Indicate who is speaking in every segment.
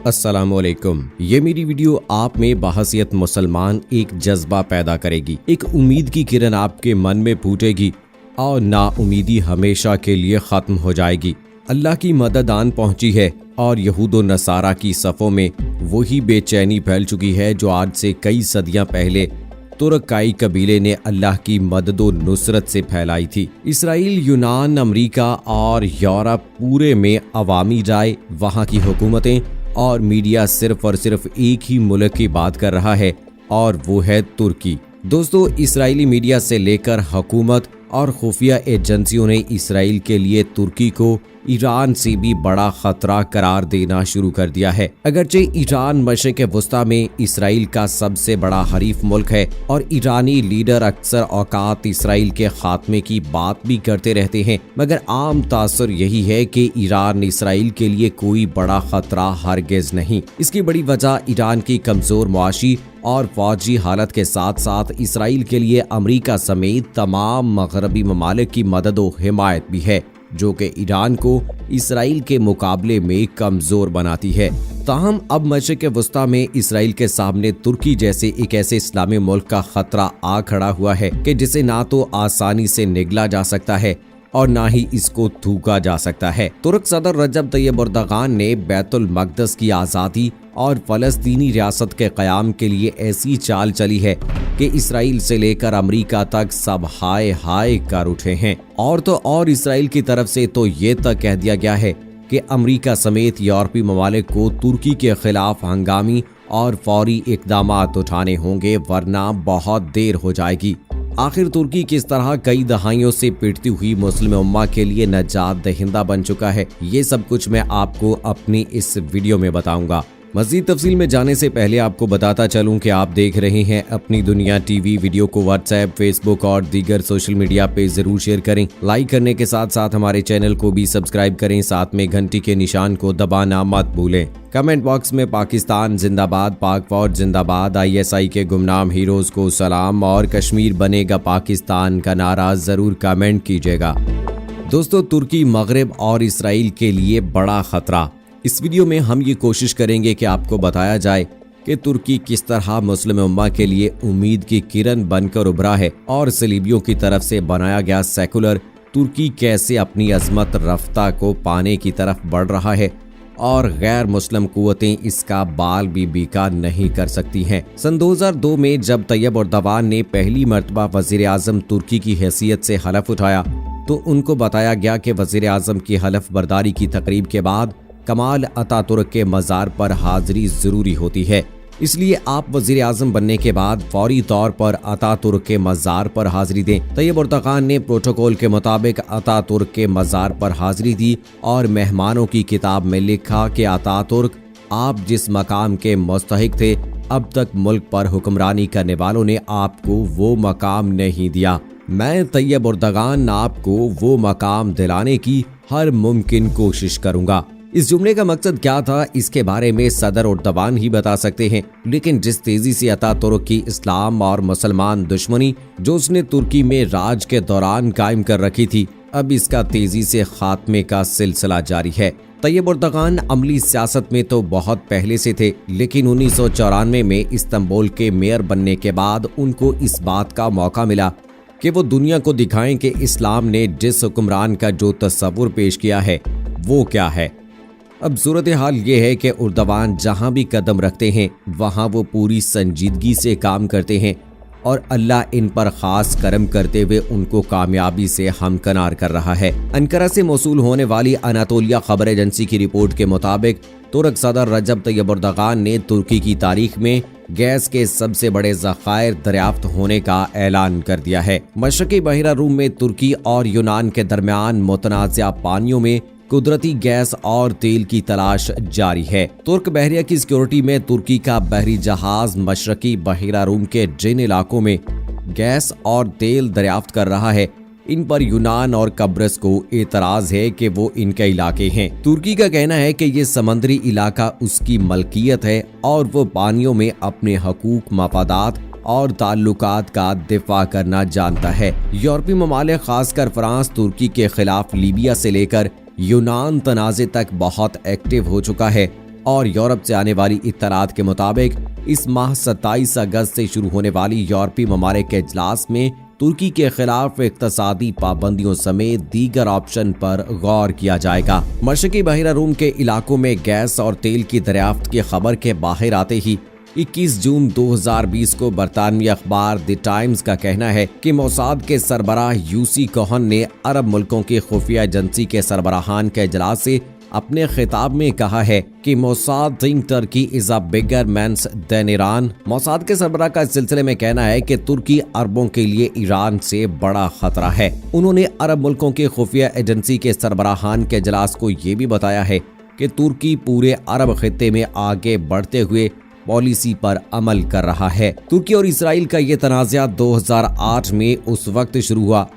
Speaker 1: अस्सलामुअलैकुम। ये मेरी वीडियो आप में बहसियत मुसलमान एक जज्बा पैदा करेगी, एक उम्मीद की किरण आपके मन में फूटेगी और नाउमीदी हमेशा के लिए खत्म हो जाएगी। अल्लाह की मदद आन पहुंची है और यहूदो नसारा की सफ़ों में वही बेचैनी फैल चुकी है जो आज से कई सदियां पहले तुर्काई कबीले ने अल्लाह की मदद व नुसरत से फैलाई थी। इसराइल, यूनान, अमेरिका और यूरोप पूरे में अवामी राय, वहाँ की हुकूमतें और मीडिया सिर्फ और सिर्फ एक ही मुल्क की बात कर रहा है और वो है तुर्की। दोस्तों, इसराइली मीडिया से लेकर हुकूमत और खुफिया एजेंसियों ने इसराइल के लिए तुर्की को ईरान से भी बड़ा खतरा करार देना शुरू कर दिया है। अगरचे ईरान मशरिक़ वस्ता में इसराइल का सबसे बड़ा हरीफ मुल्क है और ईरानी लीडर अक्सर औकात इसराइल के खात्मे की बात भी करते रहते हैं, मगर आम तासुर यही है कि ईरान इसराइल के लिए कोई बड़ा खतरा हरगिज नहीं। इसकी बड़ी वजह ईरान की कमजोर मुआशी और फौजी हालत के साथ साथ इसराइल के लिए अमेरिका समेत तमाम मगरबी ममालिक की मदद और हिमायत भी है, जो कि ईरान को इसराइल के मुकाबले में कमजोर बनाती है। ताहम अब मशरिक़ वस्ता में इसराइल के सामने तुर्की जैसे एक ऐसे इस्लामी मुल्क का खतरा आ खड़ा हुआ है कि जिसे ना तो आसानी से निगला जा सकता है और ना ही इसको थूका जा सकता है। तुर्क सदर रजब तैयब एर्दोगान ने बैतुल मक़दस की आज़ादी और फ़लस्तीनी रियासत के क़याम के लिए ऐसी चाल चली है कि इसराइल से लेकर अमेरिका तक सब हाय हाय कर उठे हैं। और तो और इसराइल की तरफ से तो ये तक कह दिया गया है कि अमेरिका समेत यूरोपीय ममालिक को तुर्की के खिलाफ हंगामी और फौरी इक़दामात उठाने होंगे, वरना बहुत देर हो जाएगी। आखिर तुर्की किस तरह कई दहाइयों से पिटती हुई मुस्लिम उम्मा के लिए नजात दहिंदा बन चुका है, ये सब कुछ मैं आपको अपनी इस वीडियो में बताऊंगा। मज़ीद तफसील में जाने से पहले आपको बताता चलूं कि आप देख रहे हैं अपनी दुनिया टीवी। वीडियो को व्हाट्सएप, फेसबुक और दीगर सोशल मीडिया पे जरूर शेयर करें। लाइक करने के साथ साथ हमारे चैनल को भी सब्सक्राइब करें, साथ में घंटी के निशान को दबाना मत भूलें। कमेंट बॉक्स में पाकिस्तान जिंदाबाद, पाक फौज जिंदाबाद, ISI के गुमनाम हीरोज को सलाम और कश्मीर बनेगा पाकिस्तान का नारा जरूर कमेंट कीजिएगा। दोस्तों, तुर्की, मगरब और इसराइल के लिए बड़ा खतरा। इस वीडियो में हम ये कोशिश करेंगे कि आपको बताया जाए कि तुर्की किस तरह मुस्लिम उम्मा के लिए उम्मीद की किरण बनकर उभरा है और सलीबियों की तरफ से बनाया गया सेकुलर तुर्की कैसे अपनी अजमत रफ्ता को पाने की तरफ बढ़ रहा है और गैर मुस्लिम कुव्वतें इसका बाल भी बीका नहीं कर सकती हैं। सन 2002 में जब तैयब एर्दोगान ने पहली मर्तबा वजीर आजम तुर्की की हैसियत से हलफ उठाया तो उनको बताया गया कि वजीर आजम की हलफ बर्दारी की तकरीब के बाद कमाल अतातुर्क के मज़ार पर हाजिरी ज़रूरी होती है, इसलिए आप वज़ीर आज़म बनने के बाद फौरी तौर पर अतातुर्क के मज़ार पर हाजिरी दें। तैयब एर्दोगान ने प्रोटोकॉल के मुताबिक अतातुर्क के मज़ार पर हाजिरी दी और मेहमानों की किताब में लिखा कि अतातुर्क, आप जिस मकाम के मुस्तहिक थे, अब तक मुल्क पर हुक्मरानी करने वालों ने आपको वो मकाम नहीं दिया। मैं तैयब एर्दोगान आपको वो मकाम दिलाने की हर मुमकिन कोशिश करूँगा। इस जुमले का मकसद क्या था, इसके बारे में सदर एर्दोगान ही बता सकते हैं, लेकिन जिस तेजी से अतातुर्क की इस्लाम और मुसलमान दुश्मनी जो उसने तुर्की में राज के दौरान कायम कर रखी थी, अब इसका तेजी से खात्मे का सिलसिला जारी है। तैयब एर्दोगान अमली सियासत में तो बहुत पहले से थे, लेकिन 1994 में इस्तांबुल के मेयर बनने के बाद उनको इस बात का मौका मिला कि वो दुनिया को दिखाएं कि इस्लाम ने जिस हुक्मरान का जो तस्वुर पेश किया है वो क्या है। अब सूरत हाल ये है कि एर्दोगान जहां भी कदम रखते हैं वहां वो पूरी संजीदगी से काम करते हैं और अल्लाह इन पर खास करम करते हुए उनको कामयाबी से हमकनार कर रहा है। अंकारा से मौसूल होने वाली अनातोलिया खबर एजेंसी की रिपोर्ट के मुताबिक तुर्क सदर रजब तैयब एर्दोगान ने तुर्की की तारीख में गैस के सबसे बड़े ज़खायर दरियाफ्त होने का ऐलान कर दिया है। मशरक़ी बहिरा रूम में तुर्की और यूनान के दरमियान मुतनाज़ा पानियों में कुदरती गैस और तेल की तलाश जारी है। तुर्क बहरिया की सिक्योरिटी में तुर्की का बहरी जहाज मशरकी बहिरा रूम के जिन इलाकों में गैस और तेल दरियाफ्त कर रहा है, इन पर यूनान और कब्रस को एतराज है कि वो इनके इलाके हैं। तुर्की का कहना है कि ये समंदरी इलाका उसकी मलकियत है और वो पानियों में अपने हकूक, मफादात और ताल्लुकात का दिफा करना जानता है। यूरोपीय ममालिक खासकर फ्रांस तुर्की के खिलाफ लीबिया से लेकर यूनान तनाज़े तक बहुत एक्टिव हो चुका है और यूरोप से आने वाली इत्तलात के मुताबिक इस माह 27 अगस्त से शुरू होने वाली यूरोपीय ममालिक के इजलास में तुर्की के खिलाफ इक्तसादी पाबंदियों समेत दीगर ऑप्शन पर गौर किया जाएगा। मशरकी बहिरा रूम के इलाकों में गैस और तेल की दरियाफ्त की खबर के बाहर आते ही 21 जून 2020 को बरतानवी अखबार द टाइम्स का कहना है कि मोसाद के सरबराह यूसी कोहन ने अरब मुल्कों की खुफिया एजेंसी के सरबराहान के इजलास से अपने खिताब में कहा है कि Mossad think Turkey is a bigger menace than Iran. Mossad के सरबराह का इस सिलसिले में कहना है कि तुर्की अरबों के लिए ईरान से बड़ा खतरा है। उन्होंने अरब मुल्कों के खुफिया एजेंसी के सरबराहान के इजलास को ये भी बताया है कि तुर्की पूरे अरब खित्ते में आगे बढ़ते हुए पॉलिसी पर अमल कर रहा है। तुर्की और इसराइल का ये तनाज़ा 2008 में उस वक्त शुरू हुआ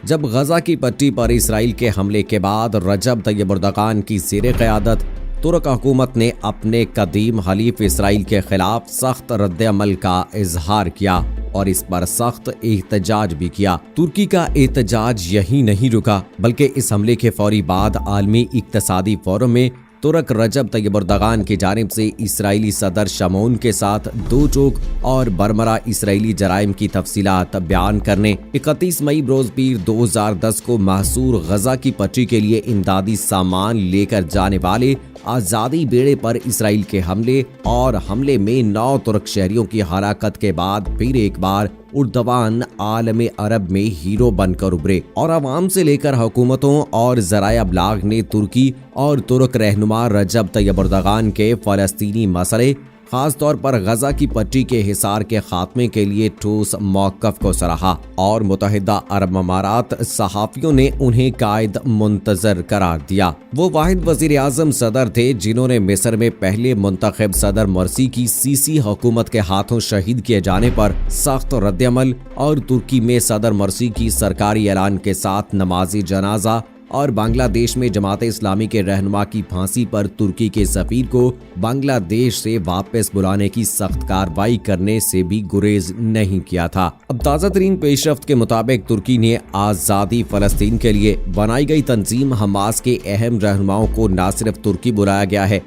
Speaker 1: जब गजा की पट्टी पर इसराइल के हमले के बाद रजब तैयब एर्दोगान की ज़ेरे क़यादत तुर्क हुकूमत ने अपने कदीम हलीफ इसराइल के खिलाफ सख्त रद्द-ए-अमल का इजहार किया और इस पर सख्त एहतजाज भी किया। तुर्की का एहतजाज यही नहीं रुका, बल्कि इस हमले के फौरी बाद आलमी इक्तसादी फोरम में तुर्क रजब तैयब एर्दोगान की जानिब से इसराइली सदर शमौन के साथ दो टोक और बरमरा इसराइली जराइम की तफसीलात बयान करने 31 मई बरोज पीर 2010 को महसूर गजा की पट्टी के लिए इमदादी सामान लेकर जाने वाले आज़ादी बेड़े पर इसराइल के हमले और हमले में 9 तुर्क शहरियों की हलाकत के बाद फिर एक बार उर्दवान आलम अरब में हीरो बनकर उभरे और अवाम से लेकर हुकूमतों और ज़राए अबलाग ने तुर्की और तुर्क रहनुमा रजब तैयब एर्दोगान के फ़लस्तीनी मसले खास तौर पर गजा की पट्टी के हिसार के खात्मे के लिए ठोस मौक़िफ़ को सराहा और मुत्तहिदा अरब अमारात सहाफ़ियों ने उन्हें कायद मुंतज़र करार दिया। वो वाहिद वज़ीर आज़म सदर थे जिन्होंने मिस्र में पहले मुंतखब सदर मर्सी की सीसी हुकूमत के हाथों शहीद किए जाने पर सख्त रद्द-ए-अमल और तुर्की में सदर मर्सी की सरकारी ऐलान के साथ नमाज़ी जनाजा और बांग्लादेश में जमात इस्लामी के रहनुमा की फांसी पर तुर्की के सफीर को बांग्लादेश से वापस बुलाने की सख्त कार्रवाई करने से भी गुरेज नहीं किया था। अब ताज़ा तरीन पेशरफ्त के मुताबिक तुर्की ने आज़ादी फ़लस्तीन के लिए बनाई गई तंजीम हमास के अहम रहनुमाओं को न सिर्फ तुर्की बुलाया गया है,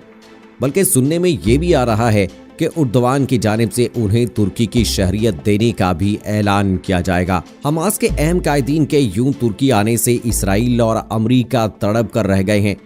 Speaker 1: बल्कि सुनने में ये भी आ रहा है कि उर्दवान की जानिब से उन्हें तुर्की की शहरियत देने का भी ऐलान किया जाएगा। हमास के अहम कायदीन के यूं तुर्की आने से इसराइल और अमरीका तड़प कर रह गए हैं।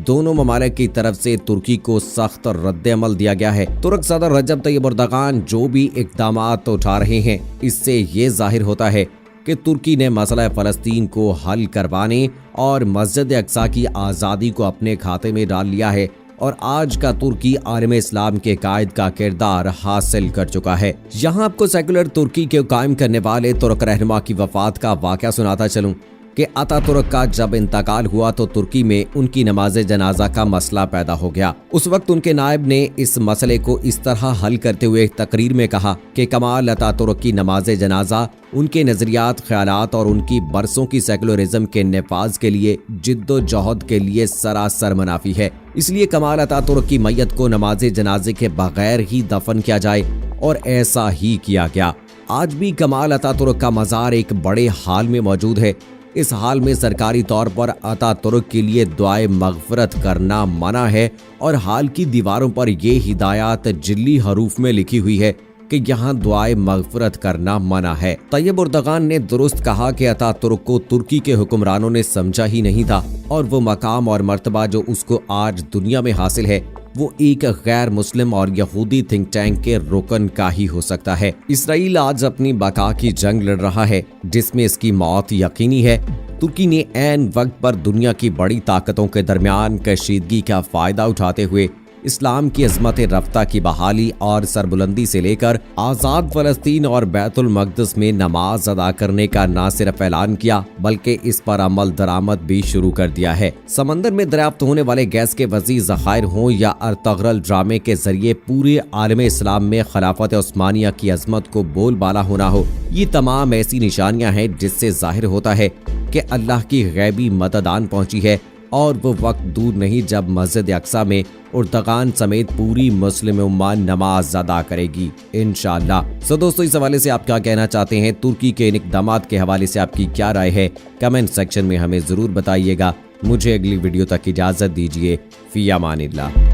Speaker 1: दोनों ममालिक की तरफ से तुर्की को सख्त रद्द-ए-अमल दिया गया है। तुर्क सदर रजब तैयब एर्दोगान जो भी इक़दामात उठा रहे हैं, इससे ये जाहिर होता है कि तुर्की ने मसला फ़लस्तीन को हल करवाने और मस्जिद अक्सा की आज़ादी को अपने खाते में डाल लिया है और आज का तुर्की आलम इस्लाम के कायद का किरदार हासिल कर चुका है। यहाँ आपको सेकुलर तुर्की के कायम करने वाले तुर्क रहनुमा की वफात का वाक़या सुनाता चलूं कि अतातुर्क का जब इंतकाल हुआ तो तुर्की में उनकी नमाज जनाजा का मसला पैदा हो गया। उस वक्त उनके नायब ने इस मसले को इस तरह हल करते हुए एक तकरीर में कहा कि कमाल अतातुर्क की नमाज जनाजा उनके नजरियात, ख्यालात और उनकी बरसों की सेकुलरिज्म के नफाज के लिए जिद्दोजहद के लिए सरासर मुनाफी है। इसलिए कमाल अतातुर्क की मैयत को नमाज जनाजे के बगैर ही दफन किया जाए और ऐसा ही किया गया। आज भी कमाल अतातुर्क का मज़ार एक बड़े हाल में मौजूद है। इस हाल में सरकारी तौर पर अतातुर्क के लिए दुआए मगफरत करना मना है और हाल की दीवारों पर ये हिदायत जिल्ली हरूफ में लिखी हुई है कि यहाँ दुआए मगफरत करना मना है। तैयब एर्दोगान ने दुरुस्त कहा कि अतातुर्क को तुर्की के हुक्मरानों ने समझा ही नहीं था और वो मकाम और मर्तबा जो उसको आज दुनिया में हासिल है वो एक गैर मुस्लिम और यहूदी थिंक टैंक के रुकन का ही हो सकता है। इसराइल आज अपनी बका की जंग लड़ रहा है जिसमें इसकी मौत यकीनी है। तुर्की ने ऐन वक्त पर दुनिया की बड़ी ताकतों के दरमियान कशीदगी का फायदा उठाते हुए इस्लाम की अजमत रफ्ता की बहाली और सरबुलंदी से लेकर आज़ाद फ़लस्तीन और बैतुल मक़दस में नमाज अदा करने का न सिर्फ ऐलान किया बल्कि इस पर अमल दरामद भी शुरू कर दिया है। समंदर में दरियाफ्त होने वाले गैस के वज़ीर ज़खायर हों या अर्तगरल ड्रामे के जरिए पूरे आलम इस्लाम में खिलाफत उस्मानिया की अजमत को बोलबाला होना हो, ये तमाम ऐसी निशानियां हैं जिससे जाहिर होता है कि अल्लाह की गैबी मदद आन पहुंची है और वो वक्त दूर नहीं जब मस्जिद अक्सा में एर्दोगान समेत पूरी मुस्लिम उम्मा नमाज अदा करेगी इंशाअल्लाह। सो दोस्तों, इस हवाले से आप क्या कहना चाहते हैं? तुर्की के इन इक़दामात के हवाले से आपकी क्या राय है? कमेंट सेक्शन में हमें ज़रूर बताइएगा। मुझे अगली वीडियो तक इजाज़त दीजिए। फ़ी अमानिल्लाह।